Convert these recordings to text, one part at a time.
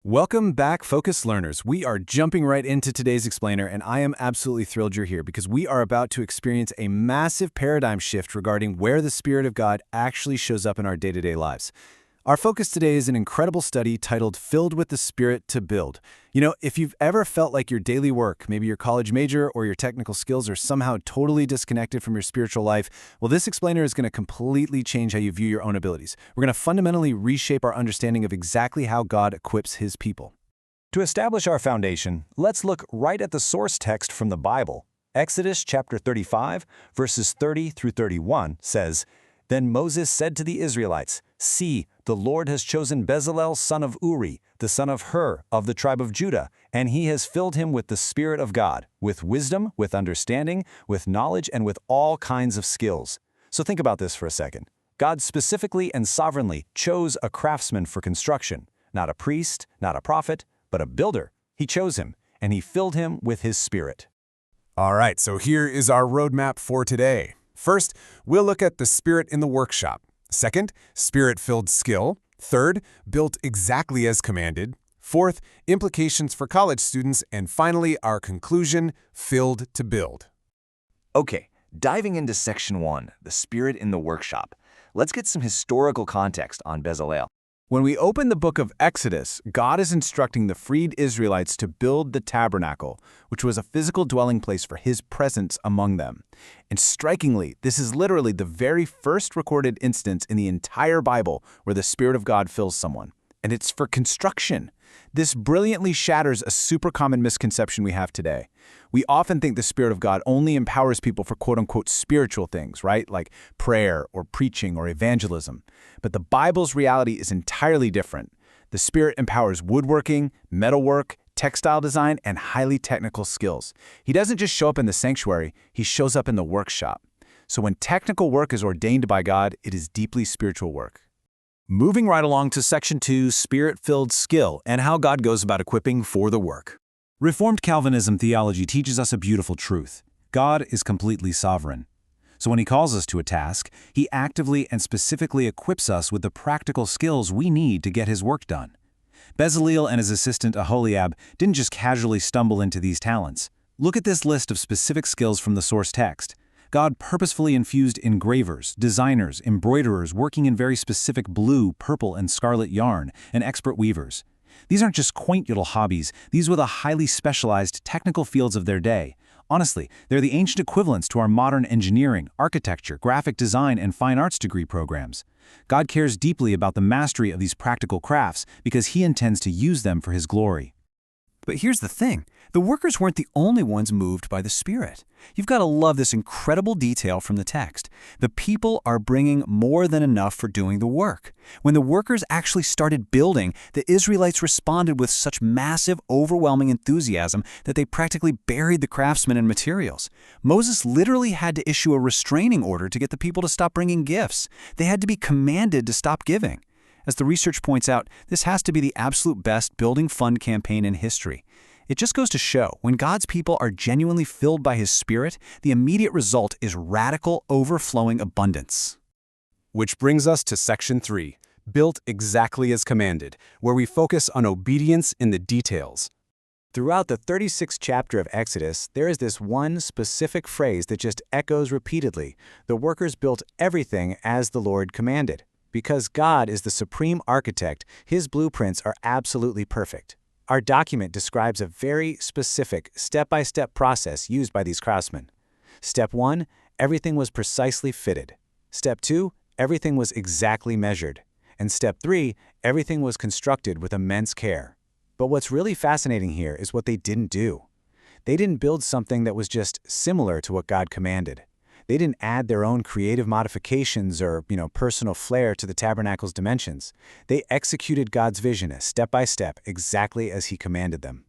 Welcome back, Focus Learners. We are jumping right into today's explainer, and I am absolutely thrilled you're here because we are about to experience a massive paradigm shift regarding where the Spirit of God actually shows up in our day-to-day lives. Our focus today is an incredible study titled Filled with the Spirit to Build. You know, if you've ever felt like your daily work, maybe your college major or your technical skills are somehow totally disconnected from your spiritual life, well, this explainer is going to completely change how you view your own abilities. We're going to fundamentally reshape our understanding of exactly how God equips His people. To establish our foundation, let's look right at the source text from the Bible. Exodus chapter 35, verses 30 through 31 says, "Then Moses said to the Israelites, 'See, the Lord has chosen Bezalel son of Uri, the son of Hur, of the tribe of Judah, and he has filled him with the Spirit of God, with wisdom, with understanding, with knowledge, and with all kinds of skills.'" So think about this for a second. God specifically and sovereignly chose a craftsman for construction, not a priest, not a prophet, but a builder. He chose him, and he filled him with his Spirit. All right, so here is our roadmap for today. First, we'll look at the Spirit in the workshop. Second, Spirit-filled skill. Third, built exactly as commanded. Fourth, implications for college students. And finally, our conclusion, filled to build. Okay, diving into Section 1, the Spirit in the workshop. Let's get some historical context on Bezalel. When we open the book of Exodus, God is instructing the freed Israelites to build the tabernacle, which was a physical dwelling place for His presence among them. And strikingly, this is literally the very first recorded instance in the entire Bible where the Spirit of God fills someone. And it's for construction. This brilliantly shatters a super common misconception we have today. We often think the Spirit of God only empowers people for quote-unquote spiritual things, right? Like prayer or preaching or evangelism. But the Bible's reality is entirely different. The Spirit empowers woodworking, metalwork, textile design, and highly technical skills. He doesn't just show up in the sanctuary, He shows up in the workshop. So when technical work is ordained by God, it is deeply spiritual work. Moving right along to Section 2, Spirit-filled skill, and how God goes about equipping for the work. Reformed Calvinism theology teaches us a beautiful truth. God is completely sovereign. So when He calls us to a task, He actively and specifically equips us with the practical skills we need to get His work done. Bezalel and his assistant Aholiab didn't just casually stumble into these talents. Look at this list of specific skills from the source text. God purposefully infused engravers, designers, embroiderers working in very specific blue, purple, and scarlet yarn, and expert weavers. These aren't just quaint little hobbies, these were the highly specialized technical fields of their day. Honestly, they're the ancient equivalents to our modern engineering, architecture, graphic design, and fine arts degree programs. God cares deeply about the mastery of these practical crafts because He intends to use them for His glory. But here's the thing. The workers weren't the only ones moved by the Spirit. You've got to love this incredible detail from the text. The people are bringing more than enough for doing the work. When the workers actually started building, the Israelites responded with such massive, overwhelming enthusiasm that they practically buried the craftsmen and materials. Moses literally had to issue a restraining order to get the people to stop bringing gifts. They had to be commanded to stop giving. As the research points out, this has to be the absolute best building fund campaign in history. It just goes to show, when God's people are genuinely filled by His Spirit, the immediate result is radical, overflowing abundance. Which brings us to Section 3, built exactly as commanded, where we focus on obedience in the details. Throughout the 36th chapter of Exodus, there is this one specific phrase that just echoes repeatedly. The workers built everything as the Lord commanded. Because God is the supreme architect, His blueprints are absolutely perfect. Our document describes a very specific, step-by-step process used by these craftsmen. Step 1, everything was precisely fitted. Step 2, everything was exactly measured. And Step 3, everything was constructed with immense care. But what's really fascinating here is what they didn't do. They didn't build something that was just similar to what God commanded. They didn't add their own creative modifications or, personal flair to the tabernacle's dimensions. They executed God's vision step by step, exactly as He commanded them.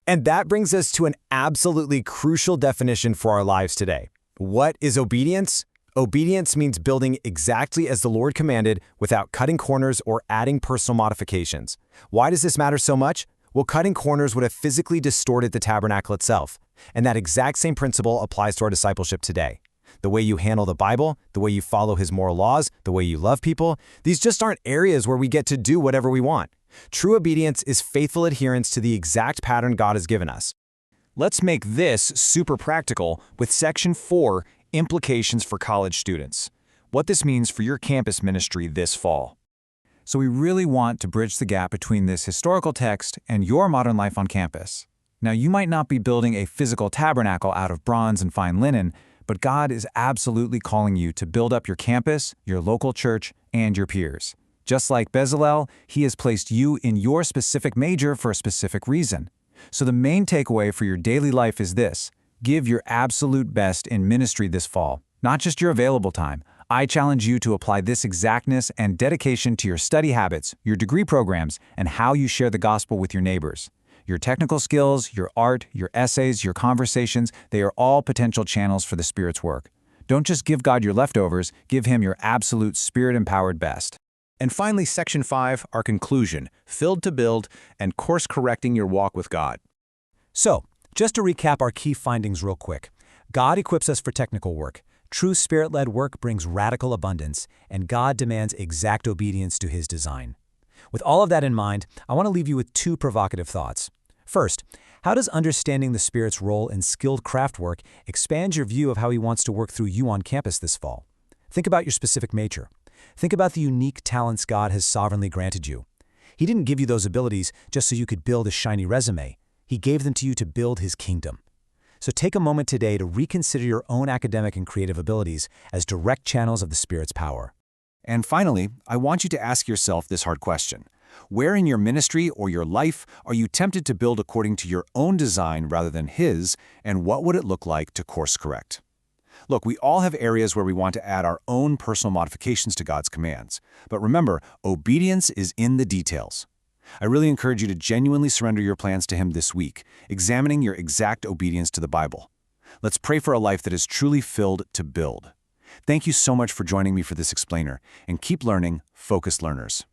And that brings us to an absolutely crucial definition for our lives today. What is obedience? Obedience means building exactly as the Lord commanded without cutting corners or adding personal modifications. Why does this matter so much? Well, cutting corners would have physically distorted the tabernacle itself. And that exact same principle applies to our discipleship today. The way you handle the Bible, the way you follow His moral laws, the way you love people, these just aren't areas where we get to do whatever we want. True obedience is faithful adherence to the exact pattern God has given us. Let's make this super practical with Section 4, Implications for College Students. What this means for your campus ministry this fall. So we really want to bridge the gap between this historical text and your modern life on campus. Now, you might not be building a physical tabernacle out of bronze and fine linen, but God is absolutely calling you to build up your campus, your local church, and your peers. Just like Bezalel, He has placed you in your specific major for a specific reason. So the main takeaway for your daily life is this: give your absolute best in ministry this fall, not just your available time. I challenge you to apply this exactness and dedication to your study habits, your degree programs, and how you share the gospel with your neighbors. Your technical skills, your art, your essays, your conversations, they are all potential channels for the Spirit's work. Don't just give God your leftovers, give Him your absolute Spirit-empowered best. And finally, Section 5, our conclusion, filled to build and course-correcting your walk with God. So, just to recap our key findings real quick. God equips us for technical work. True Spirit-led work brings radical abundance, and God demands exact obedience to His design. With all of that in mind, I want to leave you with two provocative thoughts. First, how does understanding the Spirit's role in skilled craft work expand your view of how He wants to work through you on campus this fall? Think about your specific major. Think about the unique talents God has sovereignly granted you. He didn't give you those abilities just so you could build a shiny resume. He gave them to you to build His kingdom. So take a moment today to reconsider your own academic and creative abilities as direct channels of the Spirit's power. And finally, I want you to ask yourself this hard question. Where in your ministry or your life are you tempted to build according to your own design rather than His, and what would it look like to course correct? Look, we all have areas where we want to add our own personal modifications to God's commands. But remember, obedience is in the details. I really encourage you to genuinely surrender your plans to Him this week, examining your exact obedience to the Bible. Let's pray for a life that is truly filled to build. Thank you so much for joining me for this explainer, and keep learning, focused learners.